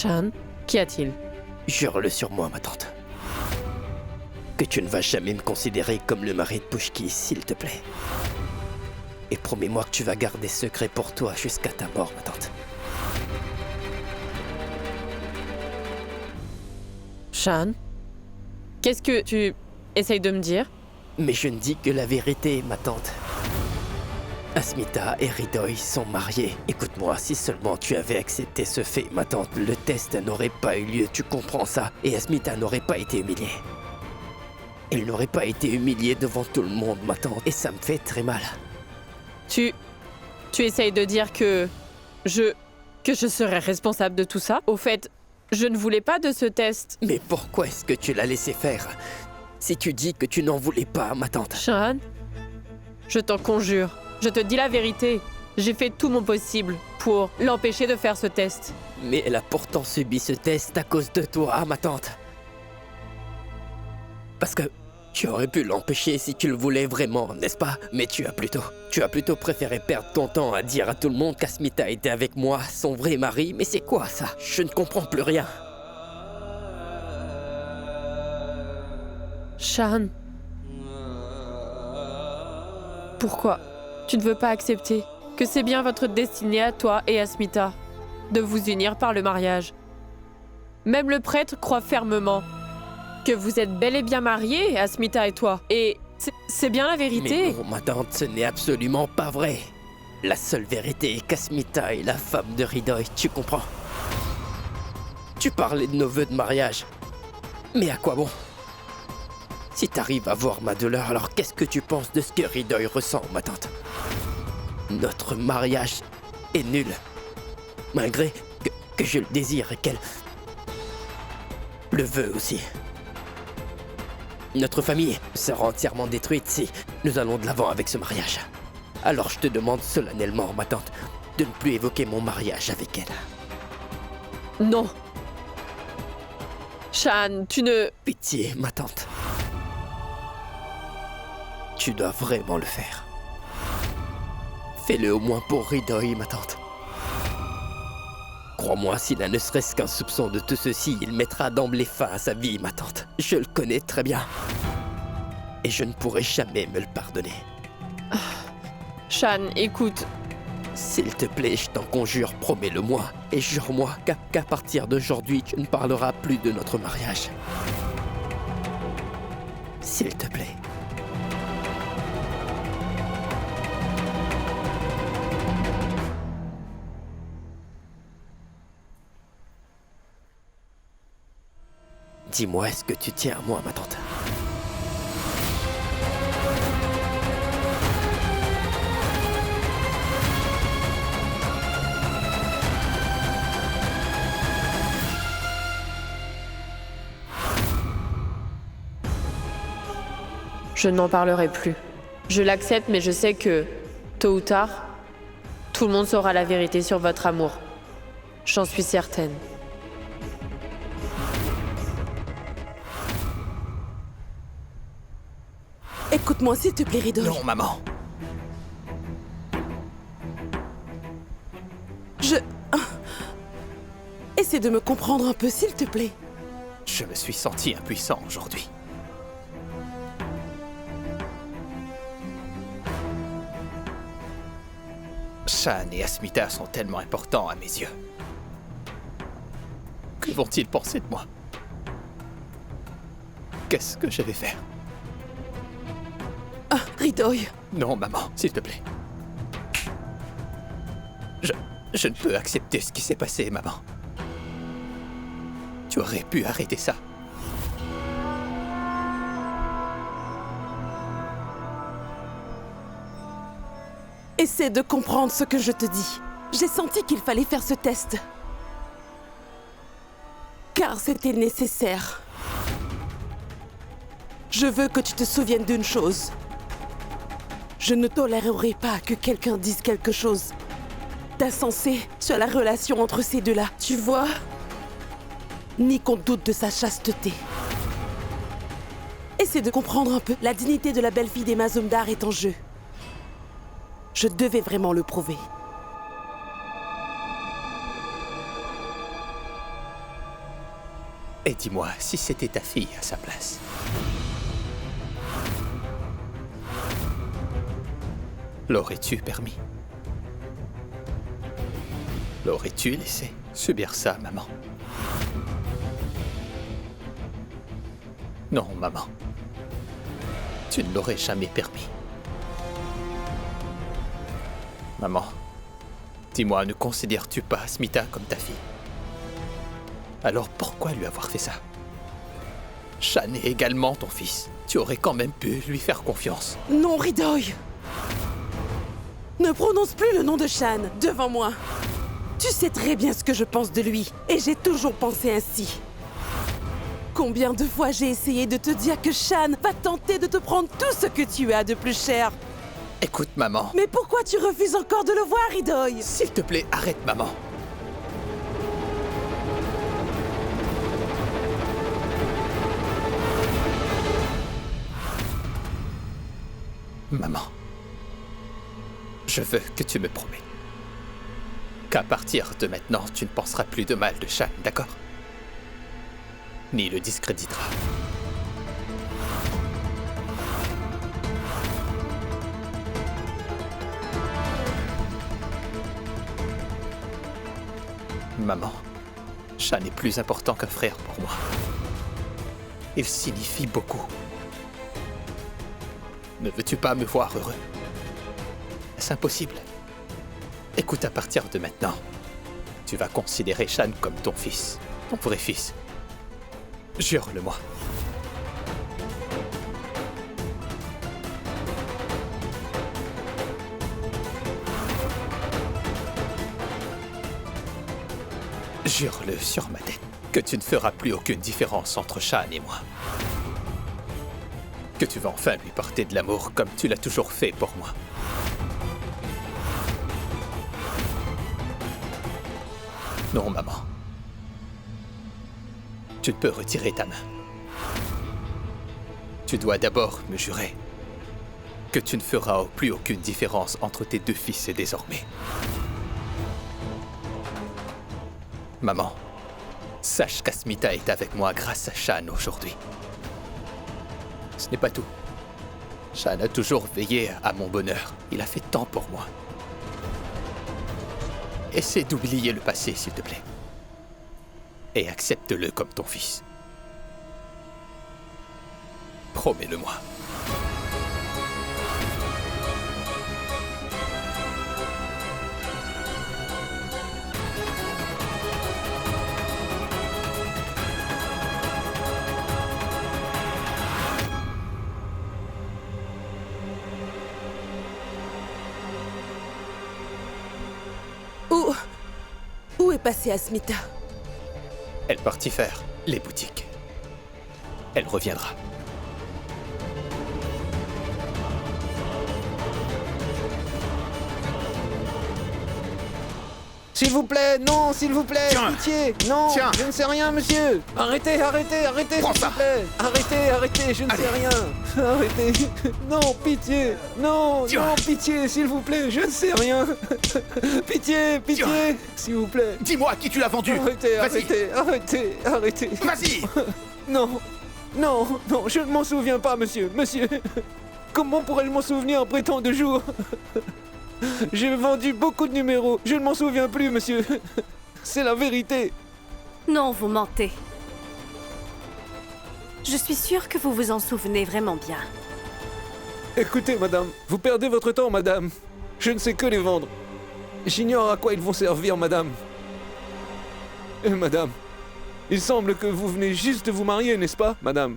Shan, qu'y a-t-il? Jure-le sur moi, ma tante. Que tu ne vas jamais me considérer comme le mari de Pushki, s'il te plaît. Et promets-moi que tu vas garder secret pour toi jusqu'à ta mort, ma tante. Shan, qu'est-ce que tu essayes de me dire? Mais je ne dis que la vérité, ma tante. Asmita et Hridoy sont mariés. Écoute-moi, si seulement tu avais accepté ce fait, ma tante, le test n'aurait pas eu lieu, tu comprends ça? Et Asmita n'aurait pas été humiliée. Elle n'aurait pas été humiliée devant tout le monde, ma tante, et ça me fait très mal. Tu essayes de dire que je serais responsable de tout ça? Au fait, je ne voulais pas de ce test. Mais pourquoi est-ce que tu l'as laissé faire? Si tu dis que tu n'en voulais pas, ma tante. Shan, je t'en conjure, je te dis la vérité. J'ai fait tout mon possible pour l'empêcher de faire ce test. Mais elle a pourtant subi ce test à cause de toi, ma tante. Parce que tu aurais pu l'empêcher si tu le voulais vraiment, n'est-ce pas? Mais tu as plutôt préféré perdre ton temps à dire à tout le monde qu'Asmita était avec moi, son vrai mari. Mais c'est quoi ça? Je ne comprends plus rien. Shan, pourquoi tu ne veux pas accepter que c'est bien votre destinée à toi et Asmita de vous unir par le mariage? Même le prêtre croit fermement que vous êtes bel et bien mariés, Asmita et toi. Et c'est bien la vérité. Mais non, ma tante, ce n'est absolument pas vrai. La seule vérité est qu'Asmita est la femme de Hridoy, tu comprends? Tu parlais de nos vœux de mariage. Mais à quoi bon? Si t'arrives à voir ma douleur, alors qu'est-ce que tu penses de ce que Hridoy ressent, ma tante? Notre mariage est nul. Malgré que je le désire et qu'elle le veut aussi. Notre famille sera entièrement détruite si nous allons de l'avant avec ce mariage. Alors je te demande solennellement, ma tante, de ne plus évoquer mon mariage avec elle. Non. Shan, tu ne... Pitié, ma tante. Tu dois vraiment le faire. Fais-le au moins pour Hridoy, ma tante. Crois-moi, s'il a ne serait-ce qu'un soupçon de tout ceci, il mettra d'emblée fin à sa vie, ma tante. Je le connais très bien. Et je ne pourrai jamais me le pardonner. Shan, écoute. S'il te plaît, je t'en conjure, promets-le-moi. Et jure-moi qu'à partir d'aujourd'hui, tu ne parleras plus de notre mariage. S'il te plaît. Dis-moi, est-ce que tu tiens à moi, ma tante? Je n'en parlerai plus. Je l'accepte, mais je sais que, tôt ou tard, tout le monde saura la vérité sur votre amour. J'en suis certaine. Écoute-moi, s'il te plaît, Hridoy. Non, maman. Essaie de me comprendre un peu, s'il te plaît. Je me suis senti impuissant aujourd'hui. Shan et Asmita sont tellement importants à mes yeux. Que vont-ils penser de moi? Qu'est-ce que je vais faire? Ah, Hridoy. Non, maman, s'il te plaît. Je ne peux accepter ce qui s'est passé, maman. Tu aurais pu arrêter ça. Essaie de comprendre ce que je te dis. J'ai senti qu'il fallait faire ce test. Car c'était nécessaire. Je veux que tu te souviennes d'une chose. Je ne tolérerai pas que quelqu'un dise quelque chose d'insensé sur la relation entre ces deux-là. Tu vois? Ni qu'on doute de sa chasteté. Essaie de comprendre un peu. La dignité de la belle-fille des Mazumdar est en jeu. Je devais vraiment le prouver. Et dis-moi, si c'était ta fille à sa place, l'aurais-tu permis? L'aurais-tu laissé subir ça, maman? Non, maman. Tu ne l'aurais jamais permis. Maman, dis-moi, ne considères-tu pas Asmita comme ta fille? Alors pourquoi lui avoir fait ça? Shan est également ton fils. Tu aurais quand même pu lui faire confiance. Non, Ridoy! Ne prononce plus le nom de Shan devant moi. Tu sais très bien ce que je pense de lui, et j'ai toujours pensé ainsi. Combien de fois j'ai essayé de te dire que Shan va tenter de te prendre tout ce que tu as de plus cher. Écoute, maman. Mais pourquoi tu refuses encore de le voir, Ridoy? S'il te plaît, arrête, maman. Maman, je veux que tu me promettes qu'à partir de maintenant, tu ne penseras plus de mal de Shan, d'accord? Ni le discréditera. Maman, Shan est plus important qu'un frère pour moi. Il signifie beaucoup. Ne veux-tu pas me voir heureux? Est-ce impossible? Écoute, à partir de maintenant, tu vas considérer Shan comme ton fils, ton vrai fils. Jure-le-moi. Jure-le sur ma tête que tu ne feras plus aucune différence entre Shan et moi. Que tu vas enfin lui porter de l'amour comme tu l'as toujours fait pour moi. Non, maman. Tu ne peux retirer ta main. Tu dois d'abord me jurer que tu ne feras plus aucune différence entre tes deux fils et désormais. Maman, sache qu'Asmita est avec moi grâce à Shan aujourd'hui. Ce n'est pas tout. Shan a toujours veillé à mon bonheur. Il a fait tant pour moi. Essaie d'oublier le passé, s'il te plaît. Et accepte-le comme ton fils. Promets-le-moi. Où est passée Asmita? Elle partit faire les boutiques. Elle reviendra. S'il vous plaît, non, s'il vous plaît, Tiens. pitié, non, Tiens. je ne sais rien, monsieur. Arrêtez, arrêtez, arrêtez, s'il Prends vous ça. plaît. Arrêtez, arrêtez, je ne Allez. sais rien. Arrêtez. Non, pitié, non, Tiens. non, pitié, s'il vous plaît, je ne sais rien. Pitié, pitié, Tiens. s'il vous plaît. Dis-moi à qui tu l'as vendu. Arrêtez, Vas-y. arrêtez, arrêtez, arrêtez. Vas-y. Non, non, non, je ne m'en souviens pas, monsieur, monsieur. Comment pourrais-je m'en souvenir après tant de jours? J'ai vendu beaucoup de numéros, je ne m'en souviens plus, monsieur. C'est la vérité. Non, vous mentez. Je suis sûre que vous vous en souvenez vraiment bien. Écoutez, madame, vous perdez votre temps, madame. Je ne sais que les vendre. J'ignore à quoi ils vont servir, madame. Et madame, il semble que vous venez juste de vous marier, n'est-ce pas, madame?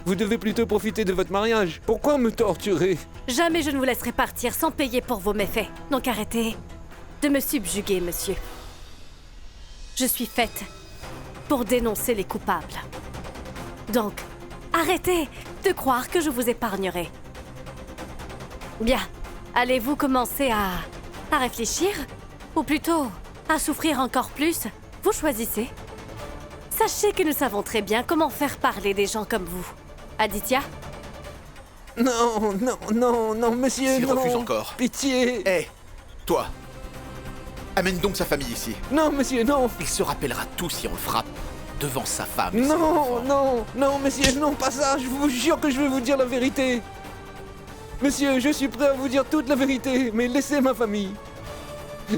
Vous devez plutôt profiter de votre mariage. Pourquoi me torturer? Jamais je ne vous laisserai partir sans payer pour vos méfaits. Donc arrêtez de me subjuguer, monsieur. Je suis faite pour dénoncer les coupables. Donc, arrêtez de croire que je vous épargnerai. Bien, allez-vous commencer à réfléchir? Ou plutôt, à souffrir encore plus? Vous choisissez. Sachez que nous savons très bien comment faire parler des gens comme vous. Aditya? Non, non, non, non, monsieur, S'il non. refuse encore. Pitié. Hé, toi. Amène donc sa famille ici. Non, monsieur, non. Il se rappellera tout si on le frappe. devant sa femme. Non, non, non, monsieur, non, pas ça. Je vous jure que je vais vous dire la vérité. Monsieur, je suis prêt à vous dire toute la vérité, mais laissez ma famille.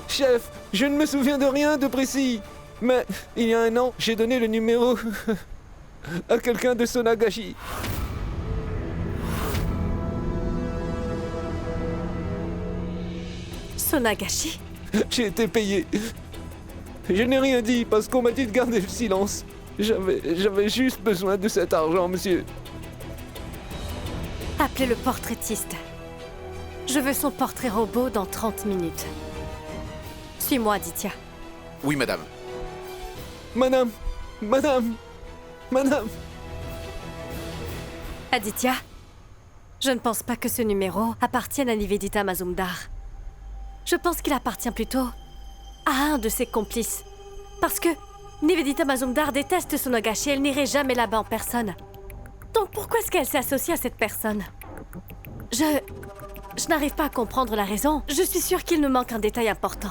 Chef, je ne me souviens de rien de précis. Mais il y a un an, j'ai donné le numéro à quelqu'un de Sonagashi. Sonagashi? J'ai été payé. Je n'ai rien dit parce qu'on m'a dit de garder le silence. J'avais juste besoin de cet argent, monsieur. Appelez le portraitiste. Je veux son portrait robot dans 30 minutes. Suis-moi, Aditya. Oui, madame. Madame, madame, madame. Aditya, je ne pense pas que ce numéro appartienne à Nivedita Mazumdar. Je pense qu'il appartient plutôt à un de ses complices. Parce que Nivedita Mazumdar déteste Sonagashi, elle n'irait jamais là-bas en personne. Donc pourquoi est-ce qu'elle s'est associée à cette personne? Je n'arrive pas à comprendre la raison. Je suis sûre qu'il nous manque un détail important.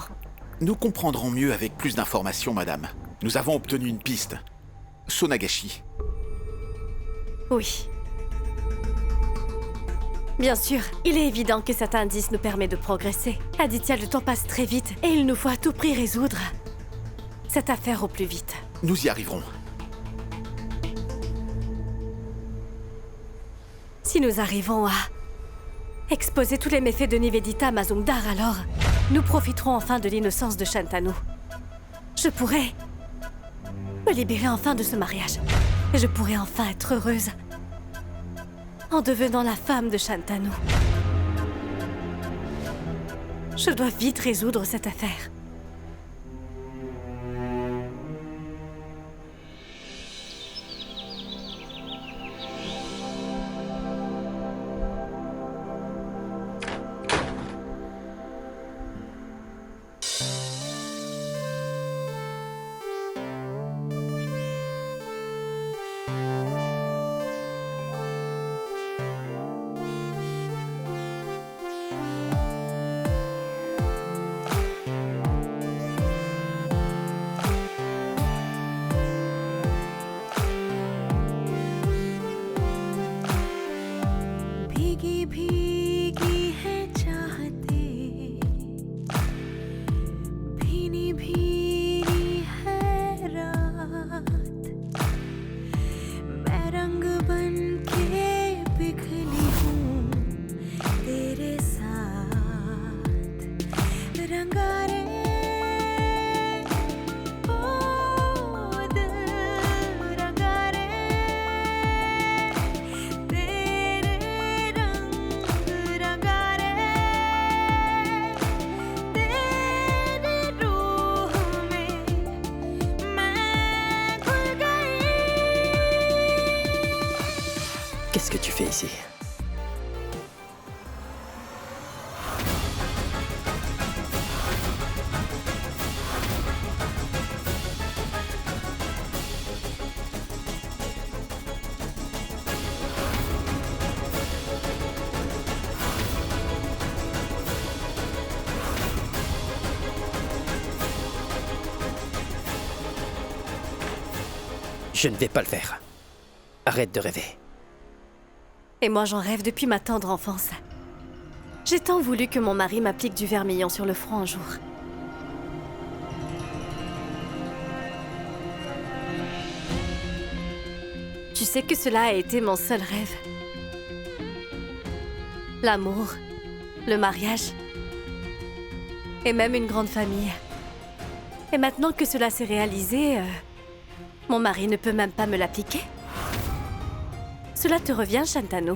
Nous comprendrons mieux avec plus d'informations, madame. Nous avons obtenu une piste. Sonagashi. Oui. Bien sûr, il est évident que cet indice nous permet de progresser. Aditya, le temps passe très vite et il nous faut à tout prix résoudre cette affaire au plus vite. Nous y arriverons. Si nous arrivons à exposer tous les méfaits de Nivedita Mazumdar, alors nous profiterons enfin de l'innocence de Shantanu. Je pourrai me libérer enfin de ce mariage. Et je pourrai enfin être heureuse en devenant la femme de Shantanu. Je dois vite résoudre cette affaire. Qu'est-ce que tu fais ici? Je ne vais pas le faire. Arrête de rêver. Et moi, j'en rêve depuis ma tendre enfance. J'ai tant voulu que mon mari m'applique du vermillon sur le front un jour. Tu sais que cela a été mon seul rêve. L'amour, le mariage, et même une grande famille. Et maintenant que cela s'est réalisé, mon mari ne peut même pas me l'appliquer. Cela te revient, Shantanu.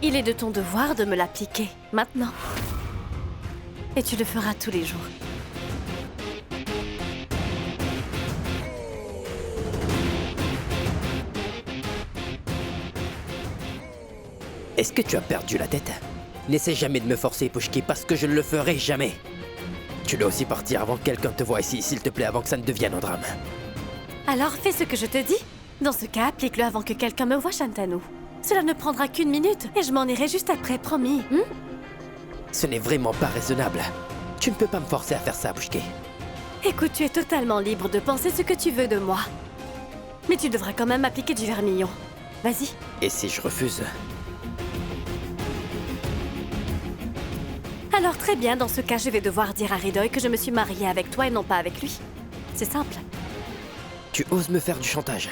Il est de ton devoir de me l'appliquer, maintenant. Et tu le feras tous les jours. Est-ce que tu as perdu la tête? N'essaie jamais de me forcer, Pushki, parce que je ne le ferai jamais. Tu dois aussi partir avant que quelqu'un te voie ici, s'il te plaît, avant que ça ne devienne un drame. Alors fais ce que je te dis. Dans ce cas, applique-le avant que quelqu'un me voie, Shantanu. Cela ne prendra qu'une minute, et je m'en irai juste après, promis. Ce n'est vraiment pas raisonnable. Tu ne peux pas me forcer à faire ça, Pushki. Écoute, tu es totalement libre de penser ce que tu veux de moi. Mais tu devras quand même appliquer du vermillon. Vas-y. Et si je refuse? Alors très bien, dans ce cas, je vais devoir dire à Ridoy que je me suis mariée avec toi et non pas avec lui. C'est simple. Tu oses me faire du chantage?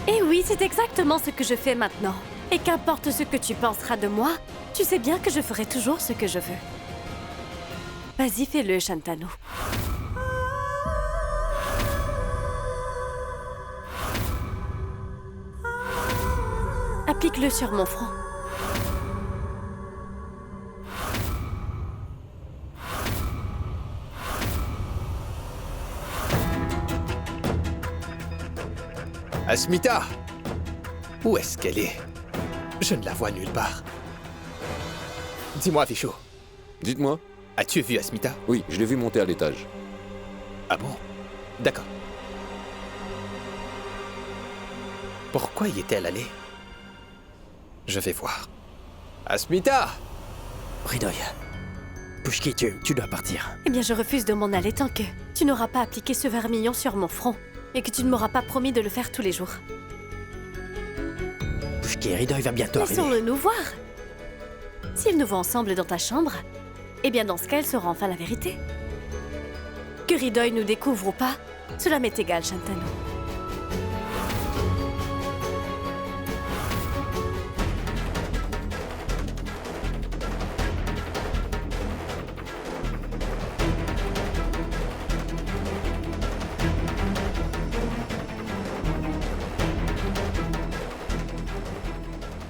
Et oui, c'est exactement ce que je fais maintenant. Et qu'importe ce que tu penseras de moi, tu sais bien que je ferai toujours ce que je veux. Vas-y, fais-le, Shantanu. Applique-le sur mon front. Asmita! Où est-ce qu'elle est? Je ne la vois nulle part. Dis-moi, Fichou, Dites-moi. as-tu vu Asmita? Oui, je l'ai vu monter à l'étage. Ah bon? D'accord. Pourquoi y est-elle allée? Je vais voir. Asmita! Ridoy. Pushki, tu dois partir. Eh bien, je refuse de m'en aller tant que tu n'auras pas appliqué ce vermillon sur mon front et que tu ne m'auras pas promis de le faire tous les jours. Pushki, Ridoy va bientôt arriver. Laissons-le nous voir. S'ils nous voient ensemble dans ta chambre, eh bien dans ce cas, elle saura enfin la vérité. Que Ridoy nous découvre ou pas, cela m'est égal, Shantanu.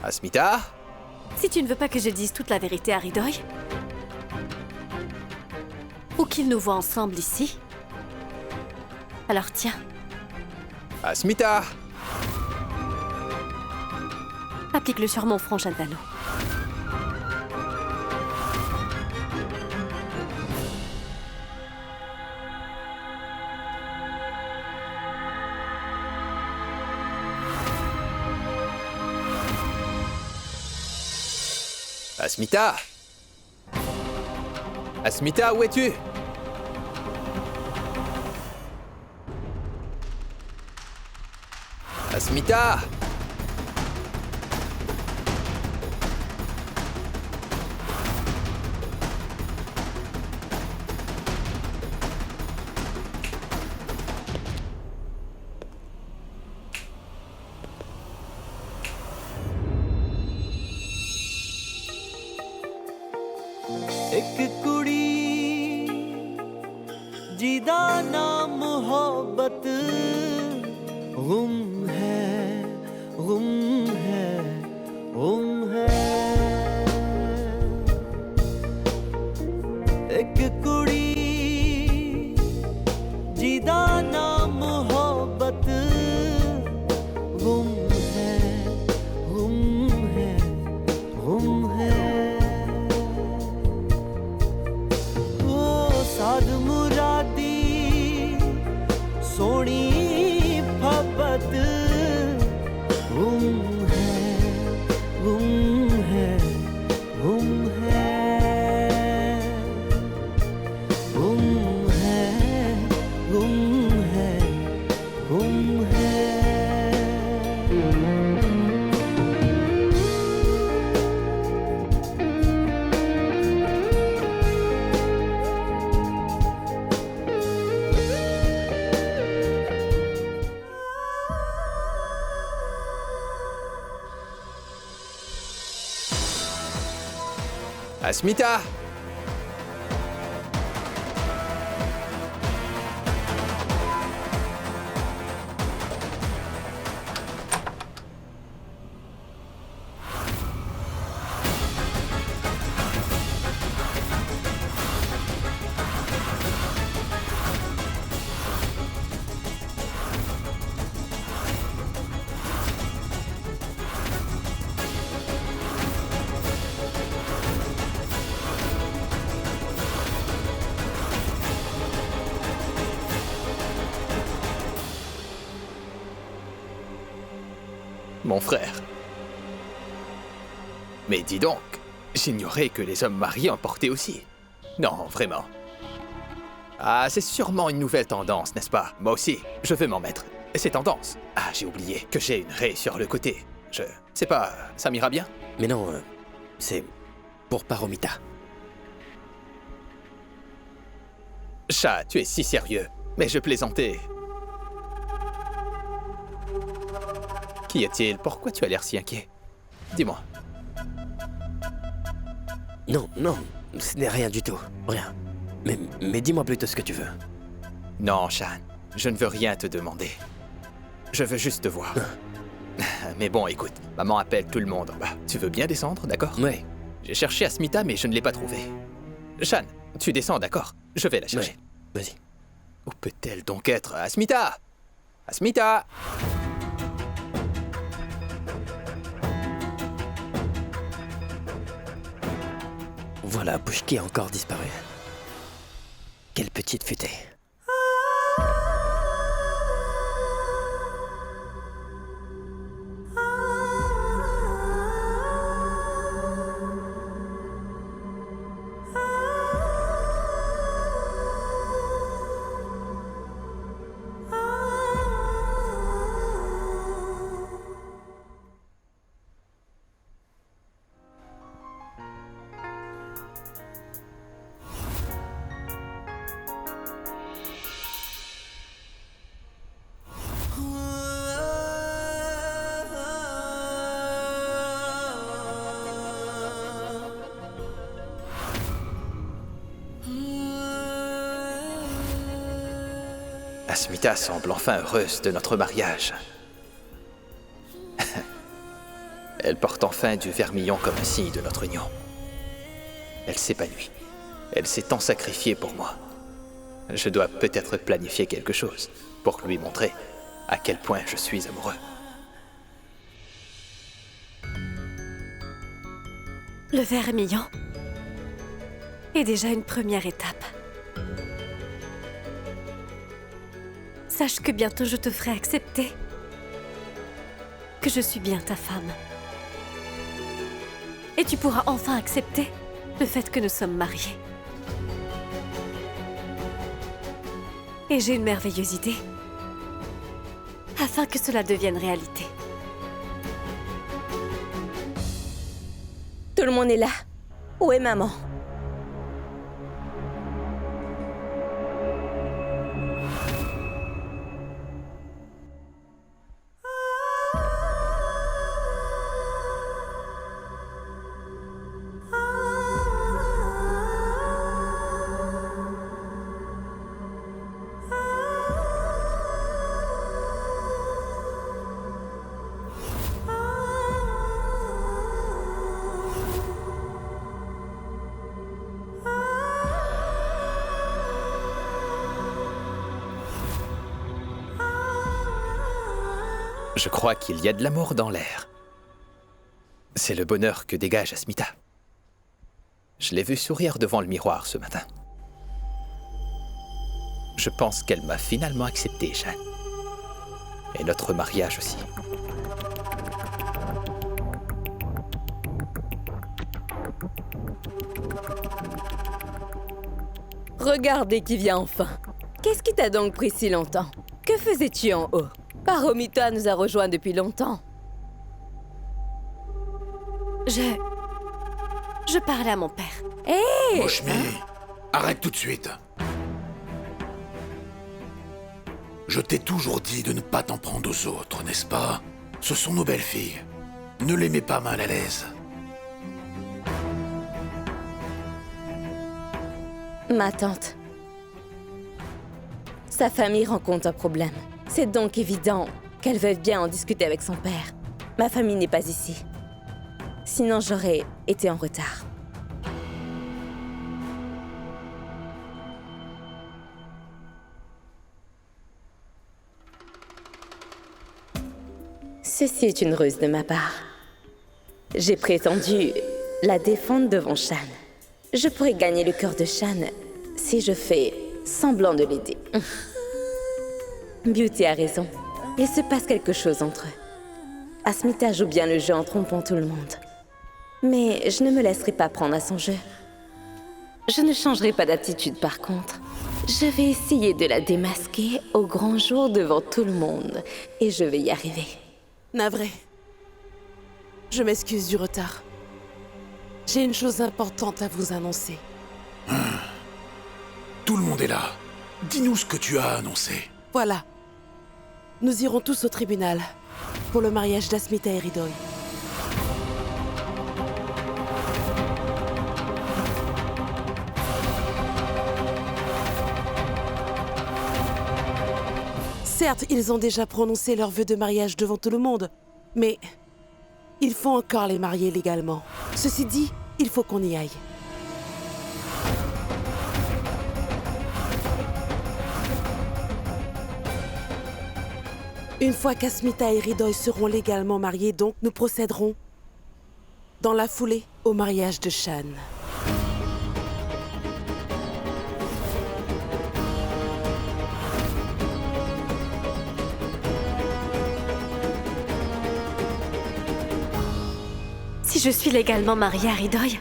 Asmita? Si tu ne veux pas que je dise toute la vérité à Ridoy, ou qu'il nous voit ensemble ici, alors tiens, Asmita! applique-le sur mon front, Shantanu. Asmita! Asmita, où es-tu? Asmita! एक कुड़ी जिदा नाम मोहब्बत गुम है गुम है गुम है एक कुड़ी जिदा नाम मोहब्बत गुम है गुम है गुम है साध मुरादी सोनी फबत गुम है गुम है गुम है गुम है गुम है गुम है Asmita! Mon frère. Mais dis donc, j'ignorais que les hommes mariés en portaient aussi. Non, vraiment. Ah, c'est sûrement une nouvelle tendance, n'est-ce pas? Moi aussi, je veux m'en mettre. C'est tendance. Ah, j'ai oublié que j'ai une raie sur le côté. C'est pas... ça m'ira bien? Mais non, c'est pour Paromita. Chat, tu es si sérieux. Mais je plaisantais. Qu'y a-t-il? Pourquoi tu as l'air si inquiet? Dis-moi. Non, non, ce n'est rien du tout. Rien. Mais dis-moi plutôt ce que tu veux. Non, Shan, je ne veux rien te demander. Je veux juste te voir. Mais bon, écoute, maman appelle tout le monde en bas. Tu veux bien descendre, d'accord? Ouais. J'ai cherché Asmita, mais je ne l'ai pas trouvée. Shan, tu descends, d'accord? Je vais la chercher. Ouais, vas-y. Où peut-elle donc être? Asmita! Asmita! Voilà, Bushki a encore disparu. Quelle petite futée. Asmita semble enfin heureuse de notre mariage. Elle porte enfin du vermillon comme un signe de notre union. Elle s'épanouit. Elle s'est tant sacrifiée pour moi. Je dois peut-être planifier quelque chose pour lui montrer à quel point je suis amoureux. Le vermillon est déjà une première étape. Sache que bientôt je te ferai accepter que je suis bien ta femme. Et tu pourras enfin accepter le fait que nous sommes mariés. Et j'ai une merveilleuse idée afin que cela devienne réalité. Tout le monde est là. Où est maman? Je crois qu'il y a de l'amour dans l'air. C'est le bonheur que dégage Asmita. Je l'ai vue sourire devant le miroir ce matin. Je pense qu'elle m'a finalement accepté, Shan. Et notre mariage aussi. Regardez qui vient enfin. Qu'est-ce qui t'a donc pris si longtemps? Que faisais-tu en haut? Paromita nous a rejoints depuis longtemps. Je parlais à mon père. Hé! Moshmi, arrête tout de suite. Je t'ai toujours dit de ne pas t'en prendre aux autres, n'est-ce pas? Ce sont nos belles-filles. Ne les mets pas mal à l'aise. Ma tante. Sa famille rencontre un problème. C'est donc évident qu'elle veuille bien en discuter avec son père. Ma famille n'est pas ici. Sinon, j'aurais été en retard. Ceci est une ruse de ma part. J'ai prétendu la défendre devant Shan. Je pourrais gagner le cœur de Shan si je fais semblant de l'aider. Beauty a raison. Il se passe quelque chose entre eux. Asmita joue bien le jeu en trompant tout le monde. Mais je ne me laisserai pas prendre à son jeu. Je ne changerai pas d'attitude par contre. Je vais essayer de la démasquer au grand jour devant tout le monde. Et je vais y arriver. Navré. Je m'excuse du retard. J'ai une chose importante à vous annoncer. Tout le monde est là. Dis-nous ce que tu as annoncé. Voilà. Nous irons tous au tribunal pour le mariage d'Asmita et Ridoy. Certes, ils ont déjà prononcé leur vœu de mariage devant tout le monde, mais il faut encore les marier légalement. Ceci dit, il faut qu'on y aille. Une fois qu'Asmita et Ridoy seront légalement mariés, donc, nous procéderons dans la foulée au mariage de Shan. Si je suis légalement mariée à Ridoy,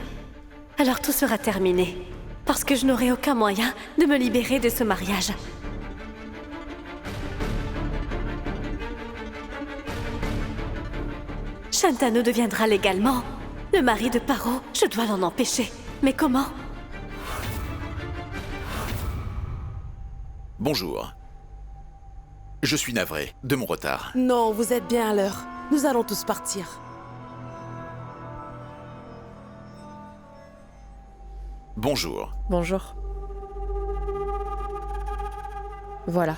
alors tout sera terminé. Parce que je n'aurai aucun moyen de me libérer de ce mariage. Shantanu deviendra légalement le mari de Paro. Je dois l'en empêcher. Mais comment? Bonjour. Je suis navré de mon retard. Non, vous êtes bien à l'heure. Nous allons tous partir. Bonjour. Bonjour. Voilà.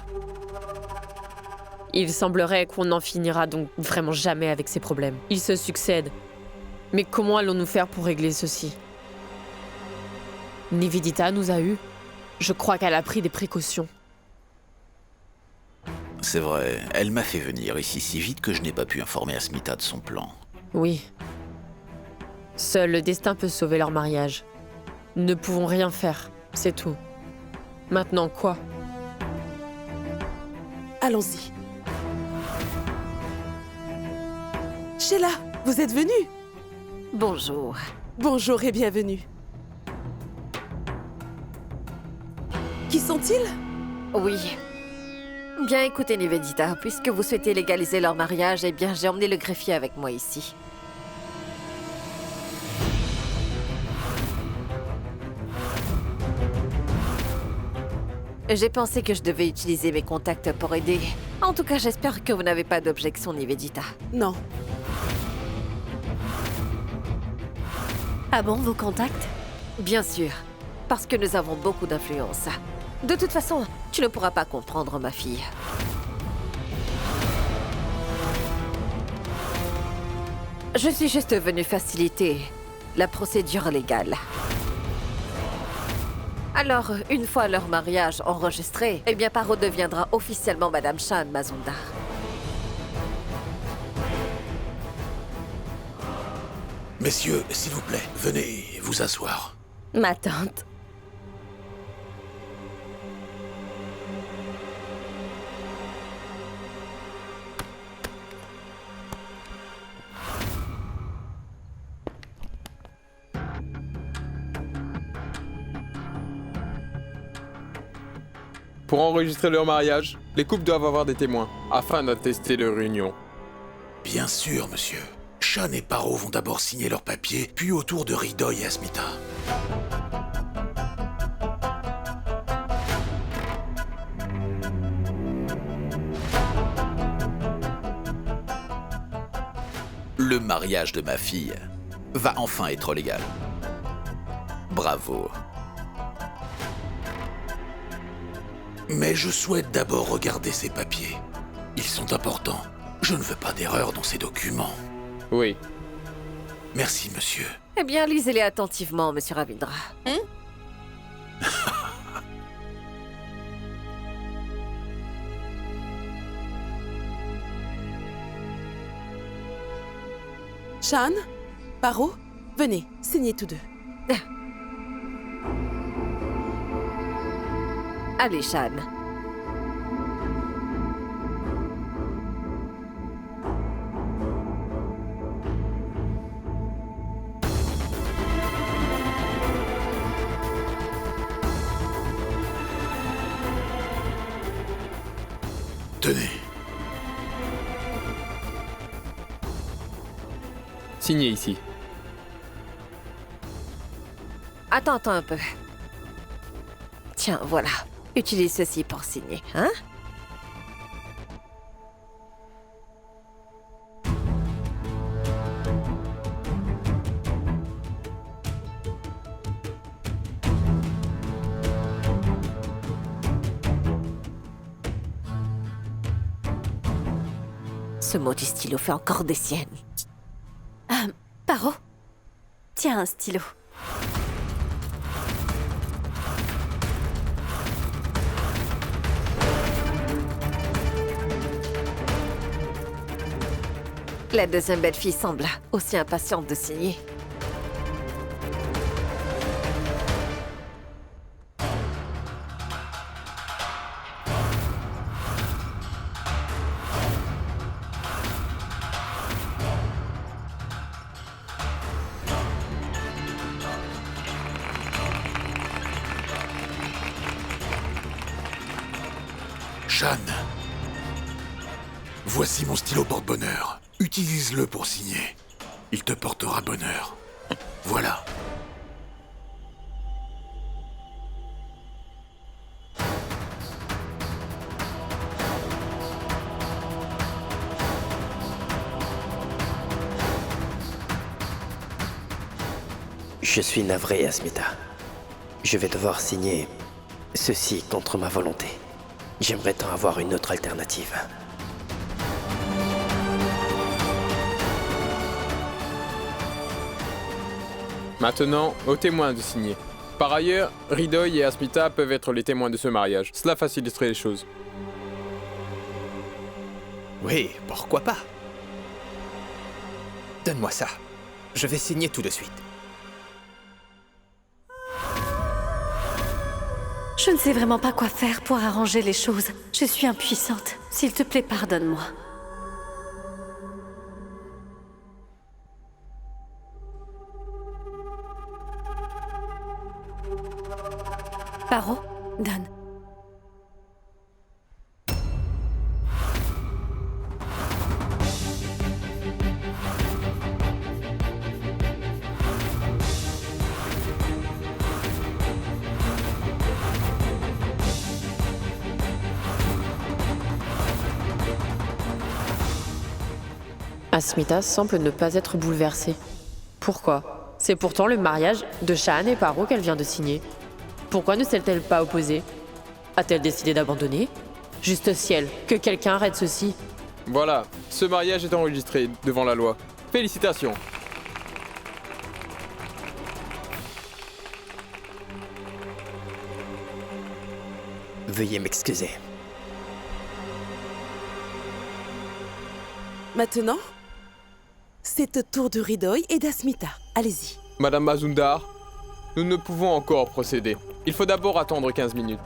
Il semblerait qu'on n'en finira donc vraiment jamais avec ces problèmes. Ils se succèdent. Mais comment allons-nous faire pour régler ceci? Nivedita nous a eus. Je crois qu'elle a pris des précautions. C'est vrai, elle m'a fait venir ici si vite que je n'ai pas pu informer Asmita de son plan. Oui. Seul le destin peut sauver leur mariage. Nous ne pouvons rien faire, c'est tout. Maintenant quoi? Allons-y. Sheila, vous êtes venue? Bonjour. Bonjour et bienvenue. Qui sont-ils? Oui. Bien écoutez, Nivedita, puisque vous souhaitez légaliser leur mariage, eh bien j'ai emmené le greffier avec moi ici. J'ai pensé que je devais utiliser mes contacts pour aider. En tout cas, j'espère que vous n'avez pas d'objection, Nivedita. Non. Ah bon, vos contacts? Bien sûr, parce que nous avons beaucoup d'influence. De toute façon, tu ne pourras pas comprendre, ma fille. Je suis juste venue faciliter la procédure légale. Alors, une fois leur mariage enregistré, eh bien Paro deviendra officiellement Madame Shan Mazumdar. Messieurs, s'il vous plaît, venez vous asseoir. Ma tante. Pour enregistrer leur mariage, les couples doivent avoir des témoins, afin d'attester leur union. Bien sûr, monsieur. Shan et Paro vont d'abord signer leurs papiers, puis au tour de Ridoy et Asmita. Le mariage de ma fille va enfin être légal. Bravo. Mais je souhaite d'abord regarder ces papiers. Ils sont importants. Je ne veux pas d'erreur dans ces documents. Oui. Merci, monsieur. Eh bien, lisez-les attentivement, monsieur Ravindra. Shan, Paro, venez, signez tous deux. Allez, Shan. Signez ici. Attends un peu. Tiens, voilà. Utilise ceci pour signer, hein? Ce maudit stylo fait encore des siennes. Paro, tiens un stylo. La deuxième belle-fille semble aussi impatiente de signer. Shan, voici mon stylo porte-bonheur. Utilise-le pour signer. Il te portera bonheur. Voilà. Je suis navré, Asmita. Je vais devoir signer ceci contre ma volonté. J'aimerais tant avoir une autre alternative. Maintenant, aux témoins de signer. Par ailleurs, Ridoy et Asmita peuvent être les témoins de ce mariage. Cela faciliterait les choses. Oui, pourquoi pas? Donne-moi ça. Je vais signer tout de suite. Je ne sais vraiment pas quoi faire pour arranger les choses. Je suis impuissante. S'il te plaît, pardonne-moi. Paro, donne. Asmita semble ne pas être bouleversée. Pourquoi? C'est pourtant le mariage de Shan et Paro qu'elle vient de signer. Pourquoi ne s'est-elle pas opposée? A-t-elle décidé d'abandonner? Juste ciel, que quelqu'un arrête ceci. Voilà, ce mariage est enregistré devant la loi. Félicitations. Veuillez m'excuser. Maintenant, c'est au tour de Ridoy et d'Asmita. Allez-y. Madame Mazundar, nous ne pouvons encore procéder. Il faut d'abord attendre 15 minutes.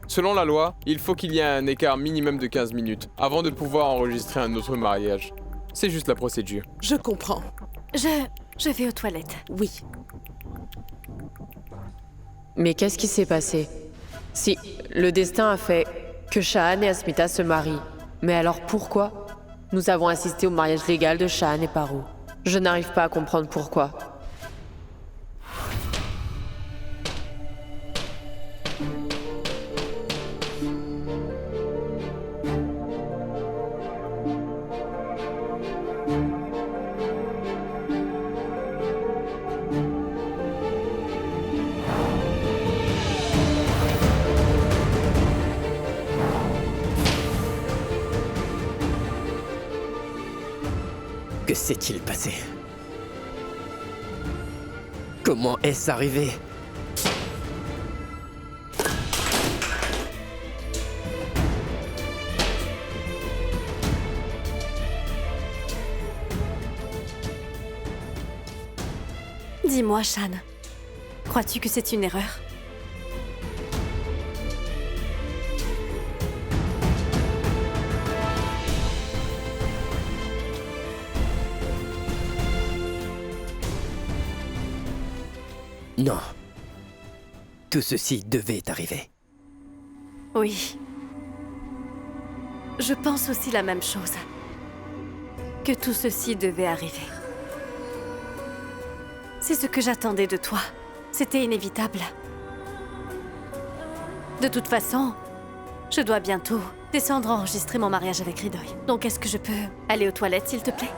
Selon la loi, il faut qu'il y ait un écart minimum de 15 minutes avant de pouvoir enregistrer un autre mariage. C'est juste la procédure. Je comprends. Je vais aux toilettes. Oui. Mais qu'est-ce qui s'est passé? Si, le destin a fait que Shan et Asmita se marient. Mais alors pourquoi? Nous avons assisté au mariage légal de Shan et Paro. Je n'arrive pas à comprendre pourquoi. Que s'est-il passé? Comment est-ce arrivé? Dis-moi, Shan. Crois-tu que c'est une erreur? Non. Tout ceci devait arriver. Oui. Je pense aussi la même chose. Que tout ceci devait arriver. C'est ce que j'attendais de toi. C'était inévitable. De toute façon, je dois bientôt descendre enregistrer mon mariage avec Ridoy. Donc est-ce que je peux aller aux toilettes, s'il te plaît?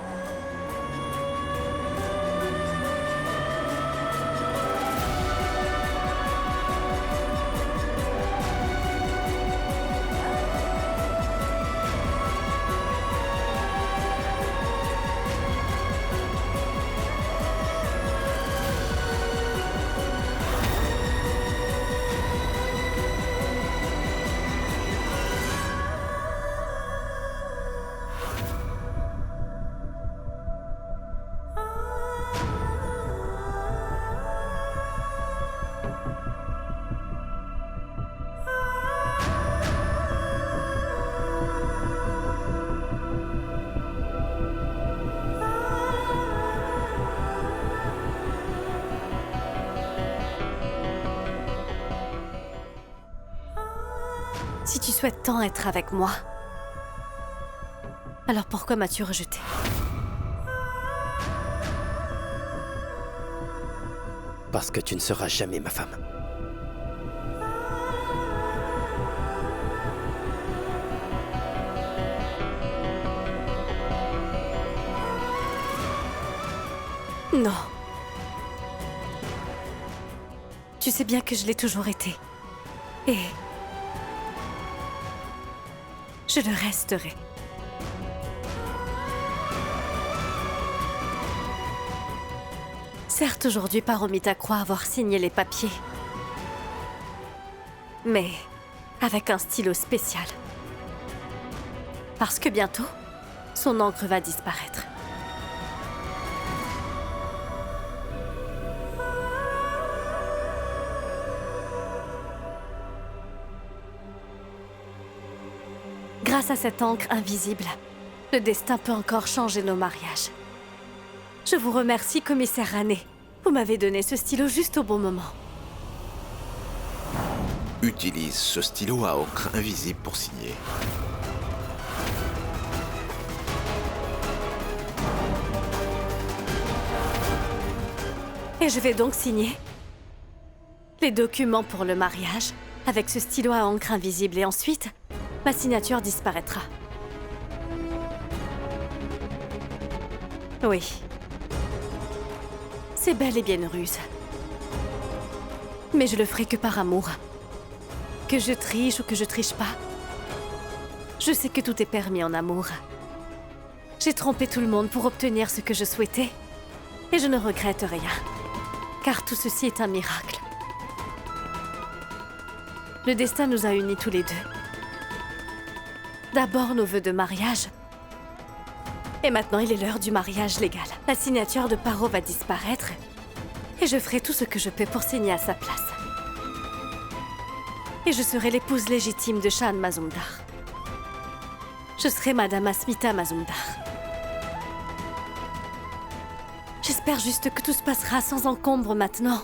Si tu souhaites tant être avec moi, alors pourquoi m'as-tu rejeté? Parce que tu ne seras jamais ma femme. Non. Tu sais bien que je l'ai toujours été. Et je le resterai. Certes, aujourd'hui, Paromita croit avoir signé les papiers. Mais avec un stylo spécial. Parce que bientôt, son encre va disparaître. Grâce à cette encre invisible, le destin peut encore changer nos mariages. Je vous remercie, commissaire Rané. Vous m'avez donné ce stylo juste au bon moment. Utilise ce stylo à encre invisible pour signer. Et je vais donc signer les documents pour le mariage avec ce stylo à encre invisible et ensuite, ma signature disparaîtra. Oui. C'est bel et bien une ruse. Mais je le ferai que par amour. Que je triche ou que je triche pas. Je sais que tout est permis en amour. J'ai trompé tout le monde pour obtenir ce que je souhaitais. Et je ne regrette rien. Car tout ceci est un miracle. Le destin nous a unis tous les deux. D'abord nos vœux de mariage. Et maintenant, il est l'heure du mariage légal. La signature de Paro va disparaître. Et je ferai tout ce que je peux pour signer à sa place. Et je serai l'épouse légitime de Shan Mazumdar. Je serai Madame Asmita Mazumdar. J'espère juste que tout se passera sans encombre maintenant.